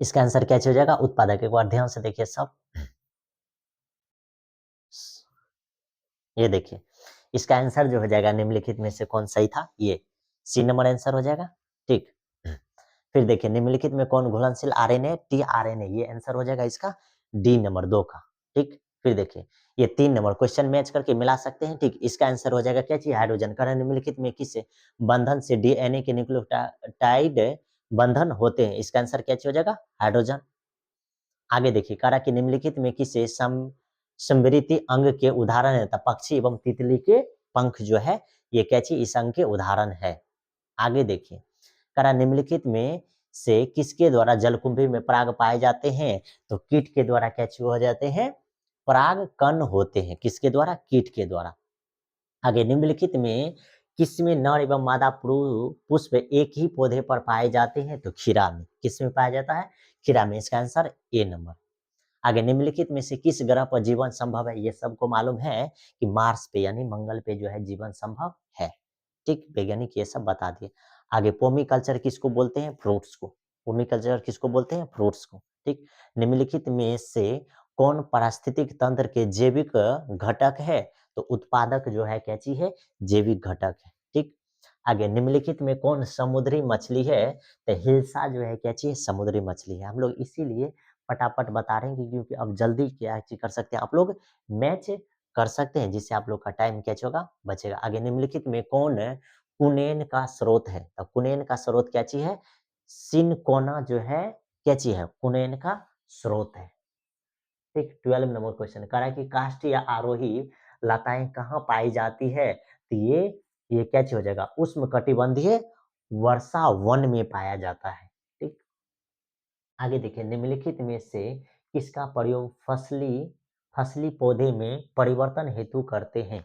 इसका आंसर क्या हो जाएगा? उत्पादक। एक बार ध्यान से देखिए सब, ये देखिए इसका आंसर जो हो जाएगा निम्नलिखित में से कौन सही था? ये सी नंबर आंसर हो जाएगा। ठीक, फिर देखिए निम्नलिखित में कौन घुलनशील आरएनए टी आरएनए, ये आंसर हो जाएगा इसका डी नंबर 2 का। ठीक, फिर देखिए ये 3 नंबर क्वेश्चन मैच करके मिला सकते हैं। ठीक, इसका आंसर हो जाएगा क्या चीज? हाइड्रोजन। कारण निम्नलिखित में किस बंधन से डीएनए के न्यूक्लियोटाइड बंधन होते हैं? इसका आंसर क्या हो जाएगा? हाइड्रोजन। आगे देखिए करा कि निम्नलिखित में किसे समृद्धि अंग के उदाहरण है? तो पक्षी एवं तितली के पंख जो है ये क्या चीज इस अंग के उदाहरण है। आगे देखिए करा निम्नलिखित में से किसके द्वारा जलकुंभी में पराग पाए जाते हैं? तो कीट के द्वारा क्या चीज हो जाते हैं? पराग कण होते हैं। किसके द्वारा? कीट के द्वारा। आगे निम्नलिखित में किसमें नर एवं मादा पुष्प एक ही पौधे पर पाए जाते हैं? तो खीरा में। किसमें पाया जाता है? खीरा में। इसका आंसर ए नंबर। आगे निम्नलिखित में से किस ग्रह पर जीवन संभव है? ये सबको मालूम है कि मार्स पे यानी मंगल पे जो है जीवन संभव है। ठीक, वैज्ञानिक ये सब बता दिए। आगे पोमी कल्चर किसको बोलते हैं? फ्रूट्स को। पोमी कल्चर किसको बोलते हैं? फ्रूट्स को। ठीक, निम्नलिखित में से कौन पारिस्थितिक तंत्र के जैविक घटक है? तो उत्पादक जो है क्या चीज है? जैविक घटक है। ठीक, आगे निम्नलिखित में कौन समुद्री मछली है? तो हिल्सा जो है क्या चीज? समुद्री मछली है। हम लोग इसीलिए फटाफट बता रहे हैं क्योंकि अब जल्दी क्या चीज कर सकते हैं आप लोग? मैच कर सकते हैं, जिससे आप लोग का टाइम क्या होगा? बचेगा। आगे निम्नलिखित में कौन कुनेन का स्रोत है? तो कुनेन का स्रोत क्या चीज है? सिनकोना जो है क्या चीज है? कुनेन का स्रोत है। ठीक, 12 नंबर क्वेश्चन कह रहा है कि काष्ठ या आरोही लताएं कहाँ पाई जाती है? तो ये क्या चीज हो जाएगा? उष्णकटिबंधीय वर्षा वन में पाया जाता है। ठीक, आगे देखिए निम्नलिखित में से किसका प्रयोग फसली पौधे में परिवर्तन हेतु करते हैं?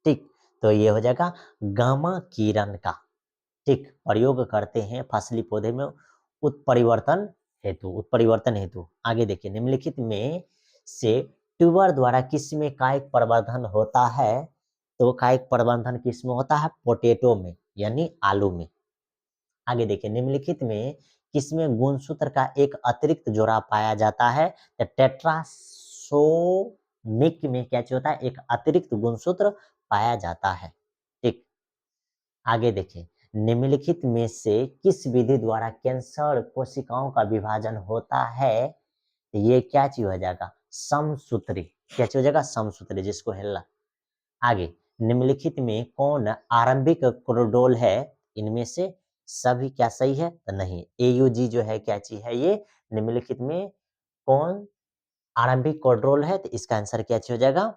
ठीक, तो ये हो जाएगा गामा किरण का। ठीक, प्रयोग करते हैं फसली पौधे में उत्परिवर्तन हेतु। आगे देखिए निम्नलिखित में से ट्यूबर द्वारा किसमें कायिक प्रवर्धन होता है? तो कायिक प्रवर्धन किसमें होता है? पोटैटो में यानी आलू में। आगे देखिए निम्नलिखित में किसमें गुणसूत्र का एक अतिरिक्त जोड़ा पाया जाता है? तो टेट्रासोमिक में क्या चीज होता है? एक अतिरिक्त गुणसूत्र पाया जाता है। ठीक, आगे देखिए निम्नलिखित में से किस विधि द्वारा कैंसर कोशिकाओं का विभाजन होता है? तो ये क्या चीज हो जाएगा? समसूत्री। क्या चीज हो जाएगा? समसूत्री, जिसको हिलना। आगे निम्नलिखित में कौन आरंभिक क्रोडोल है? इनमें से सभी क्या सही है? तो नहीं। एयूजी जो है क्या चीज है? ये निम्नलिखित में कौन आरंभिक क्रोडोल है? तो इसका आंसर क्या चीज हो जाएगा?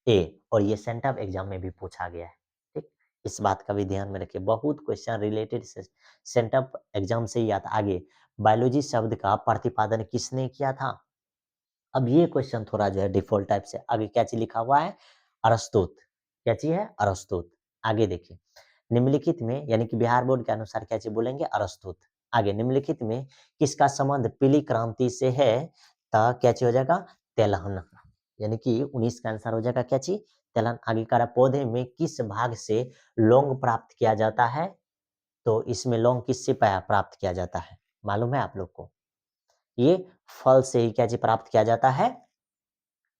ए। और ये सेंटअप एग्जाम में भी पूछा गया है। ठीक, इस बात का भी ध्यान में रखिए, बहुत क्वेश्चन रिलेटेड से सेंटअप एग्जाम से ही आता। आगे बायोलॉजी शब्द का प्रतिपादन किसने किया था? अब ये क्वेश्चन थोड़ा जो है डिफॉल्ट टाइप से, आगे क्या चीज लिखा हुआ है? अरस्तुत। क्या चीज है? अरस्तुत। आगे देखिए निम्नलिखित में यानी कि बिहार बोर्ड के अनुसार क्या चीज बोलेंगे? अरस्तुत। आगे निम्नलिखित में किसका संबंध पीली क्रांति से है? तो क्या चीज हो जाएगा? तेलहन का। यानी कि 19 का आंसर हो जाएगा क्या चीज? तेलहन। आगे कह रहा पौधे में किस भाग से लौंग प्राप्त किया जाता है? तो इसमें लौंग किससे प्राप्त किया जाता है? मालूम है आप लोग को? ये फल से ही क्या चीज प्राप्त किया जाता है?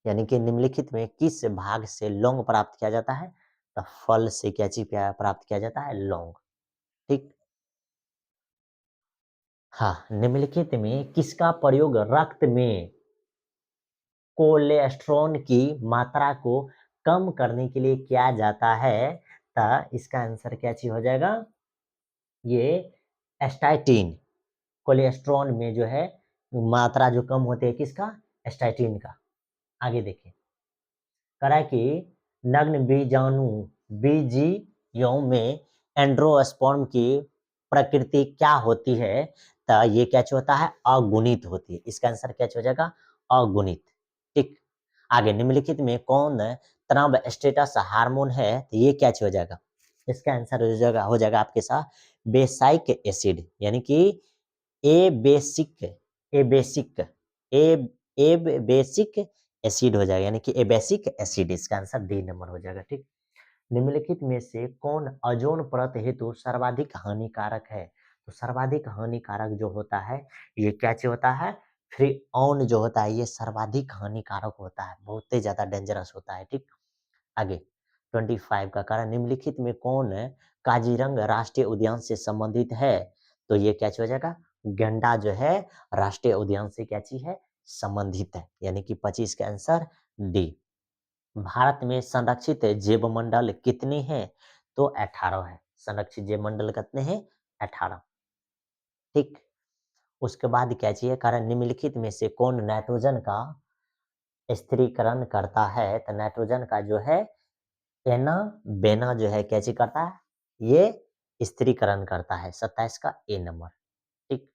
यानी कि निम्नलिखित में किस भाग से लौंग प्राप्त किया जाता है? तो फल से क्या चीज प्राप्त किया जाता है? लौंग। ठीक, हाँ, निम्नलिखित में किसका प्रयोग रक्त में कोलेस्ट्रॉल की मात्रा को कम करने के लिए किया जाता है? तो इसका आंसर क्या चीज हो जाएगा? ये एस्टाइटिन। कोलेस्ट्रॉल में जो है मात्रा जो कम होती है किसका? एस्टाइटिन का। आगे देखिए करा कि नग्न बीजियों में एंड्रोस्पर्म की प्रकृति क्या होती है? तो ये क्या चीज होता है? अगुणित होती है। इसका आंसर क्या चीज हो जाएगा? अगुणित। ठीक, आगे निम्नलिखित में कौन तनाव स्टेटस हार्मोन है? तो ये क्या चीज हो जाएगा? इसका आंसर हो जाएगा आपके साथ बेसाइक एसिड, यानी कि ए basic A basic A A basic acid हो जाएगा, यानी कि ए बेसिक एसिड। इसका आंसर डी नंबर हो जाएगा। ठीक, निम्नलिखित में से कौन ओजोन परत हेतु सर्वाधिक हानिकारक है? तो सर्वाधिक हानिकारक जो होता है ये क्या चीज होता है, फ्रीऑन जो होता है ये सर्वाधिक हानिकारक होता है, बहुत ही ज्यादा डेंजरस होता है। ठीक, आगे 25 का कारण निम्नलिखित में कौन काजीरंगा राष्ट्रीय उद्यान से संबंधित है, तो ये क्या चीज हो जाएगा, गंडा जो है राष्ट्रीय उद्यान से क्या चीज है, संबंधित है, यानी कि 25 का आंसर डी। भारत में संरक्षित जैव मंडल कितने हैं, तो 18 है, संरक्षित जैव मंडल कितने हैं, 18। ठीक, उसके बाद क्या चाहिए, कारण निम्नलिखित में से कौन नाइट्रोजन का स्थिरीकरण करता है, तो नाइट्रोजन का जो है एना बेना जो है क्या चीज करता है, ये स्थिरीकरण करता है, 27 का ए नंबर। ठीक,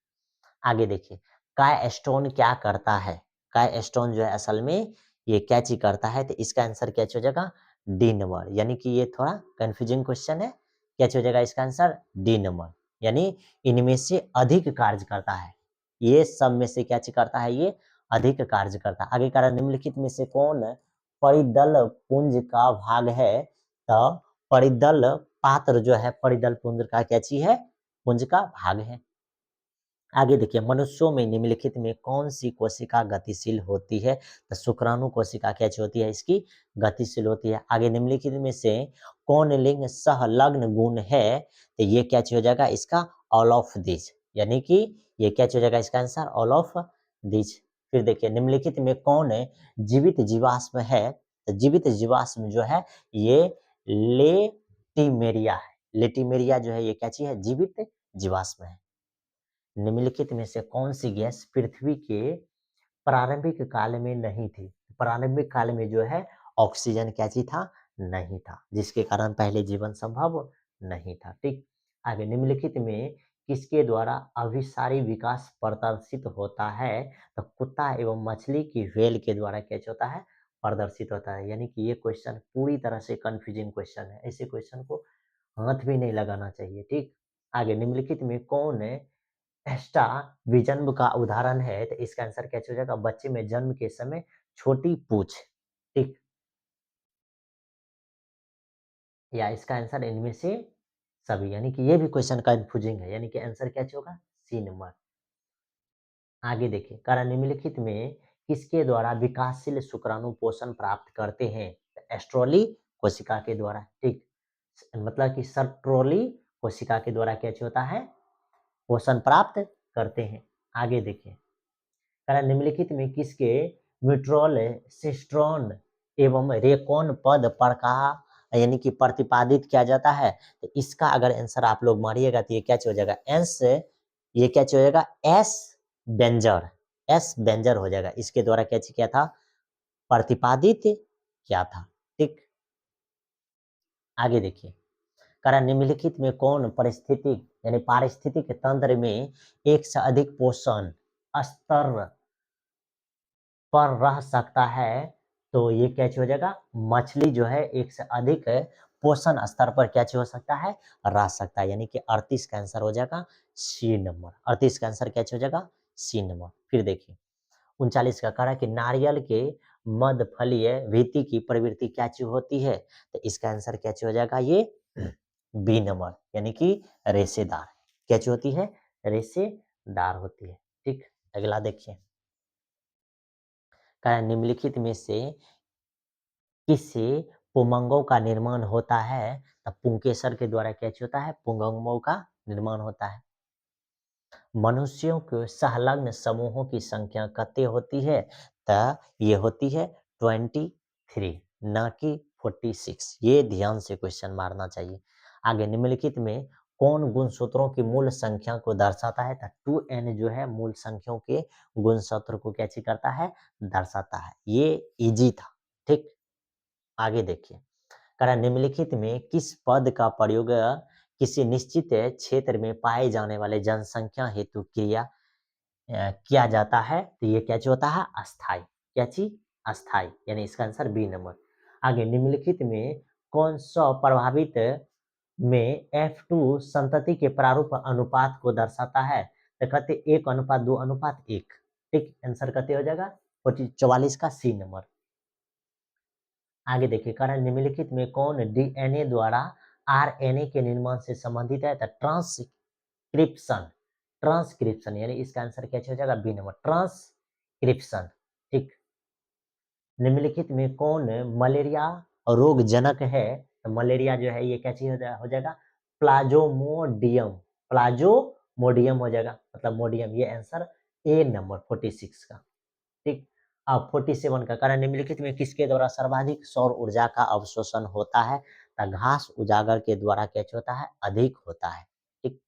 आगे देखिए काय स्टोन क्या करता है, काय स्टोन जो है असल में ये क्या चीज करता है, तो इसका आंसर क्या हो जाएगा, डी नंबर, यानी कि ये थोड़ा कंफ्यूजिंग क्वेश्चन है, क्या हो जाएगा इसका आंसर, डी नंबर, यानी इनमें से अधिक कार्य करता है, ये सब में से क्या चीज करता है, ये अधिक कार्य करता है। आगे कारण निम्नलिखित में से कौन परिदल पुंज का भाग है, तो परिदल पात्र जो है परिदल पुंज का क्या चीज है, पुंज का भाग है। आगे देखिए मनुष्यों में निम्नलिखित में कौन सी कोशिका गतिशील होती है, तो शुक्राणु कोशिका क्या चीज होती है, इसकी गतिशील होती है। आगे निम्नलिखित में से कौन लिंग सहलग्न गुण है, तो ये क्या चीज हो जाएगा इसका, ऑल ऑफ दिस, यानी कि ये क्या चीज हो जाएगा इसका आंसर, ऑल ऑफ दिस। फिर देखिए निम्नलिखित में कौन जीवित जीवाश्म है, तो जीवित जीवाश्म जो है ये लेटिमेरिया है, लेटिमेरिया जो है ये क्या चीज है, जीवित जीवाश्म है। निम्नलिखित में से कौन सी गैस पृथ्वी के प्रारंभिक काल में नहीं थी, प्रारंभिक काल में जो है ऑक्सीजन क्या चीज था, नहीं था, जिसके कारण पहले जीवन संभव नहीं था। ठीक, आगे निम्नलिखित में किसके द्वारा अभिसारी विकास प्रदर्शित होता है, तो कुत्ता एवं मछली की व्हेल के द्वारा क्या होता है, प्रदर्शित होता है, यानी कि ये क्वेश्चन पूरी तरह से कंफ्यूजिंग क्वेश्चन है, ऐसे क्वेश्चन को हाथ भी नहीं लगाना चाहिए। ठीक, आगे निम्नलिखित में कौन है एस्टा विजन्म का उदाहरण है, तो इसका आंसर क्या हो जाएगा, बच्चे में जन्म के समय छोटी पूछ। ठीक, या इसका आंसर इनमें से सभी, यानी कि ये भी क्वेश्चन कंफ्यूजिंग है, यानी कि आंसर क्या होगा, सी नंबर। आगे देखिए कारण निम्नलिखित में किसके द्वारा विकासशील शुक्राणु पोषण प्राप्त करते हैं, तो एस्ट्रोली कोशिका के द्वारा। ठीक, मतलब कि सर्ट्रोली कोशिका के द्वारा क्या होता है, पोषण प्राप्त करते हैं। आगे देखिए कारण निम्नलिखित में किसके विट्रोल सिस्ट्रॉन एवं रेकॉन पद पर कहा, यानी कि प्रतिपादित किया जाता है, तो इसका अगर आंसर आप लोग मारिएगा तो ये क्या हो जाएगा, एस, ये क्या हो जाएगा, एस बेंजर, एस बेंजर हो जाएगा, इसके द्वारा क्या किया था, प्रतिपादित किया था। ठीक, आगे देखिए कारण निम्नलिखित में कौन परिस्थितिक यानी पारिस्थितिक तंत्र में एक से अधिक पोषण स्तर पर रह सकता है, तो ये क्या हो जाएगा, मछली जो है एक से अधिक पोषण स्तर पर क्या हो सकता है, रह सकता है, यानी कि 38 का आंसर हो जाएगा सी नंबर, 38 का आंसर क्या हो जाएगा, सी नंबर। फिर देखिए 39 का कह रहा है कि नारियल के मध्यफलीय भित्ति की प्रवृत्ति क्या चीज होती है, तो इसका आंसर क्या चीज हो जाएगा, ये बी नंबर, यानी कि रेशेदार, क्या चीज होती है, रेशेदार होती है। ठीक, अगला देखिए कारण निम्नलिखित में से किससे पुमंगों का निर्माण होता है, तब पुंकेसर के द्वारा क्या चीज होता है, पुंगंगों का निर्माण होता है। मनुष्यों के सहलग्न समूहों की संख्या कितनी होती है, तो ये होती है 23, ना कि 46, ये ध्यान से क्वेश्चन मारना चाहिए। आगे निम्नलिखित में कौन गुणसूत्रों की मूल संख्या को दर्शाता है, तो 2n जो है मूल संख्याओं के गुणसूत्र को क्या चीज करता है, दर्शाता है, ये इजी था। ठीक, आगे देखिए कारण निम्नलिखित में किस पद का प्रयोग किसी निश्चित क्षेत्र में पाए जाने वाले जनसंख्या हेतु किया जाता है, तो ये क्या चीज होता है, अस्थाई, क्या चीज, अस्थाई, यानी इसका आंसर बी नंबर। आगे निम्नलिखित में कौन सा प्रभावित में F2 संतति के प्रारूप अनुपात को दर्शाता है, तो कहते 1:2:1। ठीक, आंसर कहते हो जाएगा 44 का सी नंबर। आगे देखिए कारण निम्नलिखित में कौन डीएनए द्वारा आरएनए के निर्माण से संबंधित है, तो ट्रांसक्रिप्शन यानी इसका आंसर क्या हो जाएगा? B number, transcription. ठीक, निम्नलिखित में कौन मलेरिया रोग जनक है? तो मलेरिया जो है ये क्या चीज हो जाएगा? प्लाज्मोडियम, प्लाज्मोडियम हो जाएगा, मतलब मोडियम। ये आंसर ए नंबर 46 का। ठीक, अब 47 का, कारण निम्नलिखित में किसके द्वारा सर्वाधिक सौर ऊर्जा का अवशोषण होता है? तो घास उजागर के द्वारा क्या होता है? अधिक होता है। ठीक,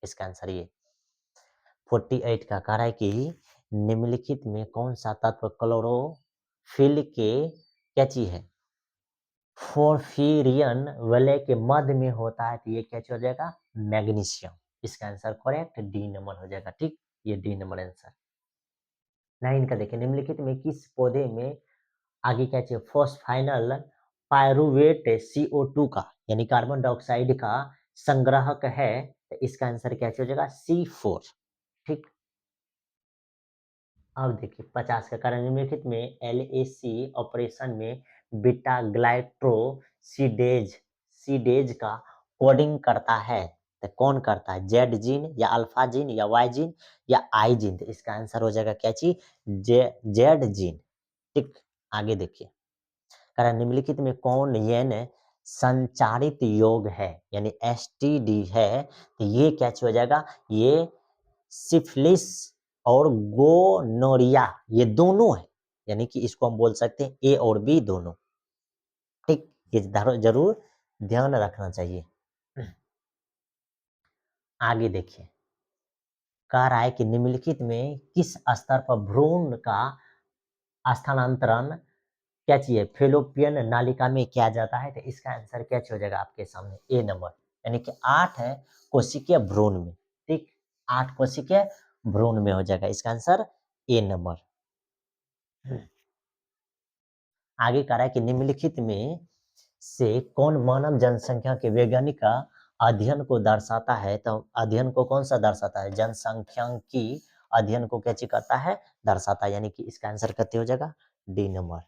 इसका आंसर ये 48 का कह रहा है कि निम्नलिखित में कौन सा तत्व क्लोरोफिल के क्या चीज है? पोर्फिरियन वलय के मध्य में होता है, तो ये क्या हो जाएगा? मैग्नीशियम। इसका आंसर करेक्ट डी नंबर हो जाएगा। ठीक, ये डी नंबर आंसर। 9 का देखिए, निम्नलिखित में किस पौधे में आगे क्या चाहिए? फॉस्फाइनल पायरुवेट CO2 का यानी कार्बन डाइऑक्साइड का संग्राहक है, तो इसका आंसर क्या हो जाएगा? C4। ठीक, अब देखिए 50 का, कारण निम्नलिखित में LAC ऑपरेशन में बीटा ग्लाइट्रोसिडेज सीडेज का कोडिंग करता है, तो कौन करता है? जेड जीन या अल्फा जीन या वाई जीन या आई जीन? तो इसका आंसर हो जाएगा क्या चीज? Z gene. ठीक, आगे देखिए, कारण निम्नलिखित में कौन यौन संचारित योग है यानी STD है, तो ये क्या हो जाएगा? ये सिफिलिस और गोनोरिया, ये दोनों है, यानी कि इसको हम बोल सकते हैं ए और बी दोनों। ठीक, ये जरूर ध्यान रखना चाहिए। आगे देखिए, कह रहा है कि निम्नलिखित में किस स्तर पर भ्रूण का स्थानांतरण क्या चाहिए? फेलोपियन नालिका में किया जाता है, तो इसका आंसर क्या हो जाएगा आपके सामने? ए नंबर, यानी कि 8 है कोशिकीय भ्रूण में। ठीक, 8 कोशिकीय भ्रूण में हो जाएगा, इसका आंसर ए नंबर। आगे कह रहा है कि निम्नलिखित में से कौन मानव जनसंख्या के वैज्ञानिक अध्ययन को दर्शाता है? तो अध्ययन को कौन सा दर्शाता है? जनसंख्यांकी अध्ययन को क्या चीज करता है? दर्शाता है, यानी कि इसका आंसर कितने हो जाएगा? D number.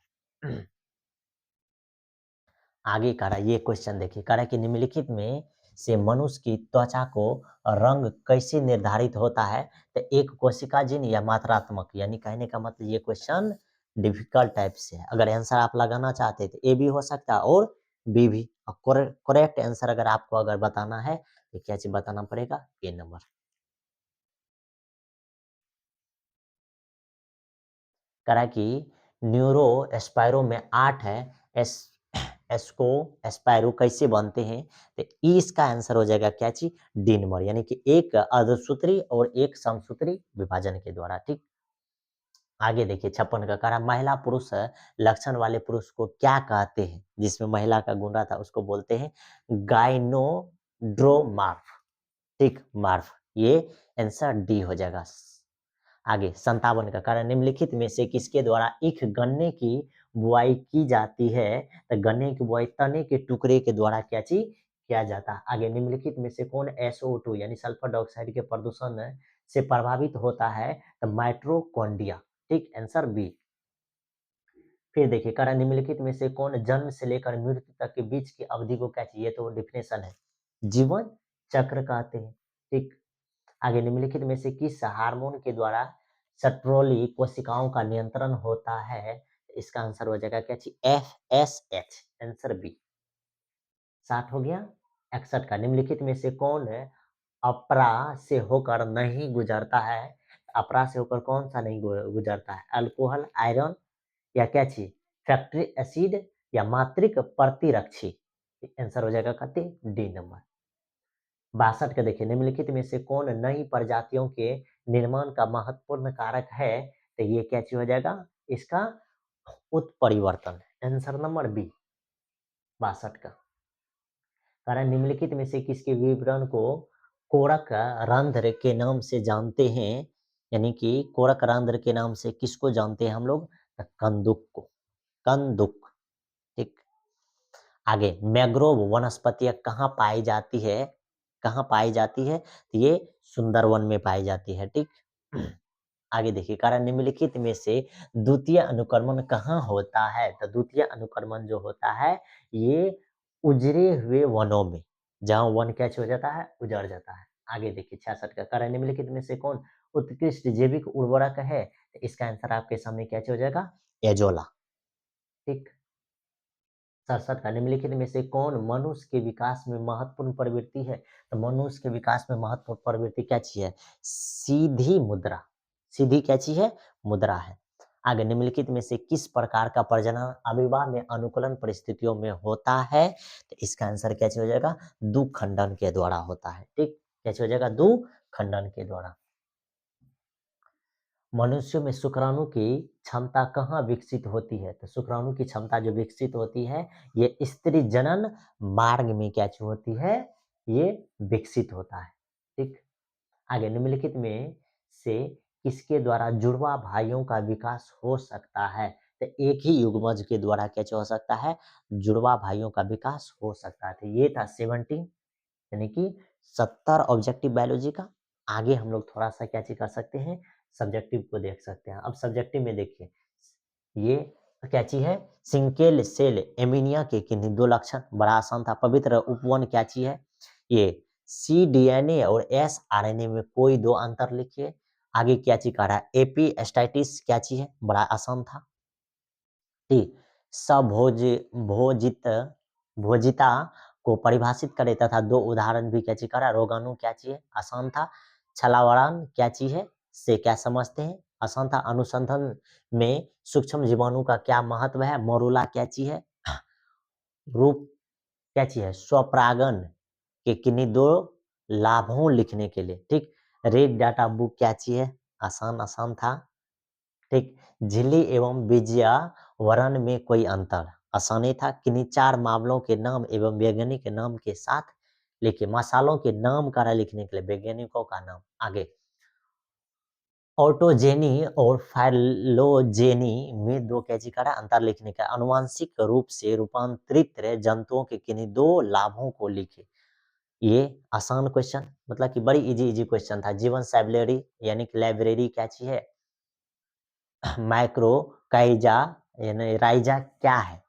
आगे कह रहा है, ये क्वेश्चन देखिए, कह रहा है कि निम्नलिखित में से मनुष्य की त्वचा को रंग कैसे निर्धारित होता है? तो एक कोशिका जिन या मात्रात्मक, यानी कहने का मतलब ये क्वेश्चन डिफिकल्ट टाइप से है। अगर आंसर आप लगाना चाहते हैं तो ए भी हो सकता है और बी भी। करेक्ट आंसर अगर आपको अगर बताना है तो क्या चीज बताना पड़ेगा? ए नंबर। कह रहा है कि न्यूरो एस्पायरो में 8 है, एस एस्को एस्पायरो कैसे बनते हैं? तो ई इसका आंसर हो जाएगा क्या चीज? डी नंबर, यानी कि एक अर्धसूत्री और एक समसूत्री विभाजन के द्वारा। ठीक, आगे देखिए 56 का, कह रहा महिला पुरुष लक्षण वाले पुरुष को क्या कहते हैं? जिसमें महिला का गुण रहता है उसको बोलते हैं गाइनोड्रोमार्फ। ठीक, मार्फ, ये आंसर डी हो जाएगा। आगे 57 का, कारण निम्नलिखित में से किसके द्वारा ईख गन्ने की बुआई की जाती है? तो गन्ने की बुआई तने के टुकड़े के द्वारा क्या चीज किया जाता है? आगे निम्नलिखित में से कौन SO2 यानी सल्फर डाइऑक्साइड के प्रदूषण से प्रभावित होता है? तो माइट्रोकॉन्ड्रिया। ठीक, आंसर बी। फिर देखिए, कारण निम्नलिखित में से कौन जन्म से लेकर मृत्यु तक के बीच की अवधि को क्या चाहिए? तो डिफिनेशन है जीवन चक्र कहते हैं। ठीक, आगे निम्नलिखित में से किस हार्मोन के द्वारा सट्रोली कोशिकाओं का नियंत्रण होता है? इसका आंसर हो जाएगा क्या चीज? FSH, answer B. 60 हो गया। 61 का, निम्नलिखित में से कौन है अपरा से होकर नहीं गुजरता है? अपरा से होकर कौन सा नहीं गुजरता है? अल्कोहल, आयरन या क्या चीज? फैक्ट्री एसिड या मात्रिक प्रतिरक्षी? आंसर हो जाएगा कते? D number. 62 का देखिए, निम्नलिखित में से कौन नई प्रजातियों के निर्माण का महत्वपूर्ण कारक है? तो ये क्या चीज हो जाएगा? इसका उत्परिवर्तन, आंसर नंबर बी। 62 का, कारण निम्नलिखित में से किसके विवरण को कोरक रंध्र के नाम से जानते हैं? यानी कि कोरक रंध्र के नाम से किसको जानते हैं हम लोग? तो कंदुक को, कंदुक। ठीक, आगे मैंग्रोव वनस्पतियां कहाँ पाई जाती है? कहाँ पाई जाती है? तो ये सुंदरवन में पाई जाती है। ठीक, आगे देखिए, कारण निम्नलिखित में से द्वितीय अनुक्रमण कहाँ होता है? तो द्वितीय अनुक्रमण जो होता है ये उजड़े हुए वनों में, जहाँ वन क्या हो जाता है? उजड़ जाता है। आगे देखिए 66 का कह निम्नलिखित में से कौन उत्कृष्ट जैविक उर्वरक है? तो इसका आंसर आपके सामने क्या हो जाएगा? एजोला। ठीक। 67 का निम्नलिखित में से कौन मनुष्य के विकास में महत्वपूर्ण प्रवृत्ति है? तो मनुष्य के विकास में महत्वपूर्ण प्रवृत्ति क्या चीज है? सीधी मुद्रा। सीधी क्या चीज है? मुद्रा है। आगे निम्नलिखित में से किस प्रकार का प्रजनन अमीबा में अनुकूलन परिस्थितियों में होता है? तो इसका आंसर क्या हो जाएगा? दुखंडन के द्वारा होता है। ठीक, क्या हो जाएगा? दुखंडन के द्वारा। मनुष्यों में शुक्राणु की क्षमता कहाँ विकसित होती है? तो शुक्राणु की क्षमता जो विकसित होती है ये स्त्री जनन मार्ग में क्या चीज होती है? ये विकसित होता है। ठीक। आगे निम्नलिखित में से किसके द्वारा जुड़वा भाइयों का विकास हो सकता है? तो एक ही युग्मज के द्वारा क्या हो सकता है? जुड़वा भाइयों का विकास हो सकता है। तो ये था 17 यानी कि 70 ऑब्जेक्टिव बायोलॉजी का। आगे हम लोग थोड़ा सा क्या चीज कर सकते हैं? सब्जेक्टिव को देख सकते हैं। अब सब्जेक्टिव में देखिए ये क्या चीज है? सिंकेल सेल एमीनिया के किन्हीं दो लक्षण। बड़ा आसान था। पवित्र उपवन क्या चीज है? ये सी डीएनए और एस आरएनए में कोई दो अंतर लिखिए। आगे क्या चीज कह रहा है? एपीस्टाइटिस क्या चीज है? बड़ा आसान था। ठीक। भोजित भोजिता को परिभाषित करे तथा दो उदाहरण भी क्या चीज करा? रोगाणु क्या चीज है? आसान था। छलावरण क्या चीज है? से क्या समझते हैं? आसान था। अनुसंधान में सूक्ष्म जीवाणु का क्या महत्व है? मोरूला क्या चीज है? रूप क्या चीज है? स्वपरागन के किन्हीं दो लाभों लिखने के लिए। ठीक। रेड डाटा बुक क्या चीज है? आसान आसान था। ठीक। झिल्ली एवं बीजिया वर्ण में कोई अंतर? आसानी था। किन्हीं चार मामलों के नाम एवं वैज्ञानिक के नाम के साथ लिखिए। मसालों के नाम करा लिखने के लिए वैज्ञानिकों का नाम। आगे ऑटोजेनी और फाइलोजेनी में दो कैची करा अंतर लिखने का। अनुवांशिक रूप से रूपांतरित जंतुओं के किन्हीं दो लाभों को लिखे। ये आसान क्वेश्चन, मतलब कि बड़ी इजी इजी क्वेश्चन था। जीवन साइब्रेरी यानी कि लाइब्रेरी क्या चीज है? माइक्रो काइजा यानी राइजा क्या है?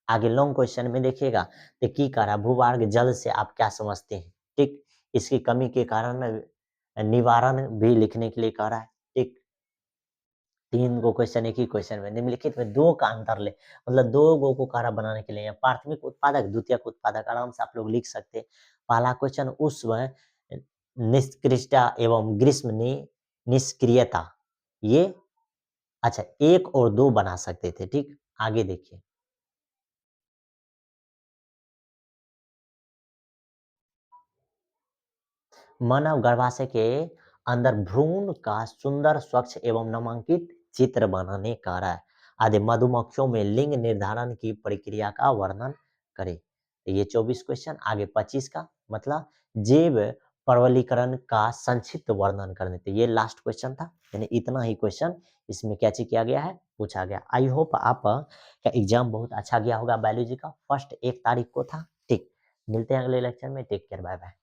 आगे लॉन्ग क्वेश्चन में देखिएगा तो की करा भूभार्ग जल से आप क्या समझते हैं? ठीक। इसकी कमी के कारण निवारण भी लिखने के लिए कह रहा है। ठीक। 3 गो क्वेश्चन एक ही क्वेश्चन में। निम्नलिखित में दो का अंतर ले, मतलब 2 गो को कारा बनाने के लिए या प्राथमिक उत्पादक द्वितीयक उत्पादक आराम से आप लोग लिख सकते हैं। पहला क्वेश्चन उष्ण निष्क्रियता एवं ग्रीष्म निष्क्रियता, ये अच्छा 1 और 2 बना सकते थे। ठीक। आगे देखिए मानव गर्भाशय के अंदर भ्रूण का सुंदर स्वच्छ एवं नामांकित चित्र बनाने का है। आदि मधुमक्खियों में लिंग निर्धारण की प्रक्रिया का वर्णन करें। तो ये 24 क्वेश्चन। आगे 25 का मतलब जैव प्रवलीकरण का संक्षिप्त वर्णन करने। तो ये लास्ट क्वेश्चन था। यानी इतना ही क्वेश्चन इसमें क्या चीज किया गया है? पूछा गया। आई होप आप का एग्जाम बहुत अच्छा गया होगा। बायोलॉजी का फर्स्ट 1 तारीख को था। ठीक। मिलते हैं अगले लेक्चर में। Take care, bye bye.